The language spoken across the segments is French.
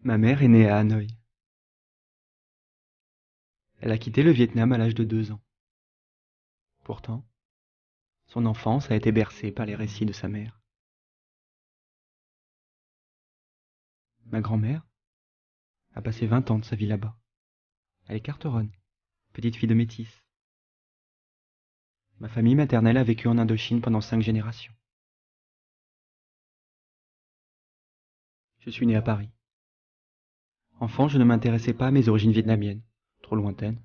Ma mère est née à Hanoï. Elle a quitté le Vietnam à l'âge de 2 ans. Pourtant, son enfance a été bercée par les récits de sa mère. Ma grand-mère a passé 20 ans de sa vie là-bas. Elle est carteronne, petite fille de métis. Ma famille maternelle a vécu en Indochine pendant 5 générations. Je suis né à Paris. Enfant, je ne m'intéressais pas à mes origines vietnamiennes, trop lointaines.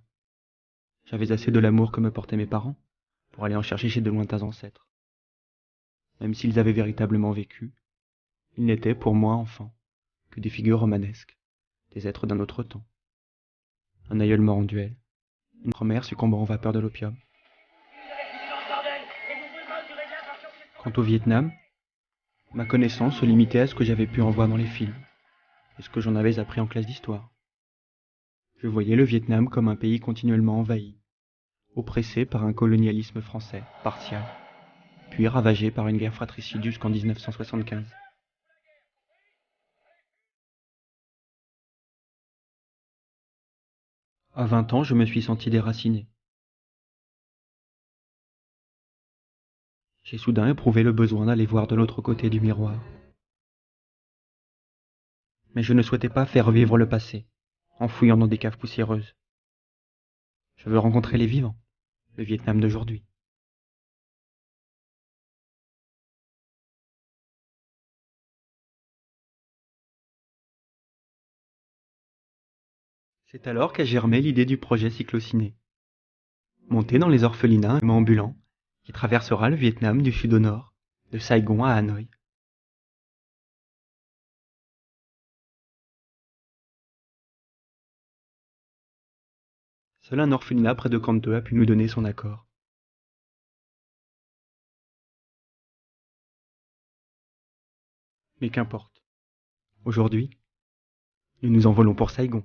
J'avais assez de l'amour que me portaient mes parents pour aller en chercher chez de lointains ancêtres. Même s'ils avaient véritablement vécu, ils n'étaient, pour moi, enfant, que des figures romanesques, des êtres d'un autre temps. Un aïeul mort en duel, une grand-mère succombant aux vapeurs de l'opium. Quant au Vietnam, ma connaissance se limitait à ce que j'avais pu en voir dans les films, et ce que j'en avais appris en classe d'histoire. Je voyais le Vietnam comme un pays continuellement envahi, oppressé par un colonialisme français partial, puis ravagé par une guerre fratricide jusqu'en 1975. À 20 ans, je me suis senti déraciné. J'ai soudain éprouvé le besoin d'aller voir de l'autre côté du miroir. Mais je ne souhaitais pas faire revivre le passé, en fouillant dans des caves poussiéreuses. Je veux rencontrer les vivants, le Vietnam d'aujourd'hui. C'est alors qu'a germé l'idée du projet Cyclociné. Monté dans les orphelinats ambulants, qui traversera le Vietnam du sud au nord, de Saigon à Hanoï. Seul un orphelinat près de Canto a pu nous donner son accord. Mais qu'importe. Aujourd'hui, nous nous envolons pour Saigon.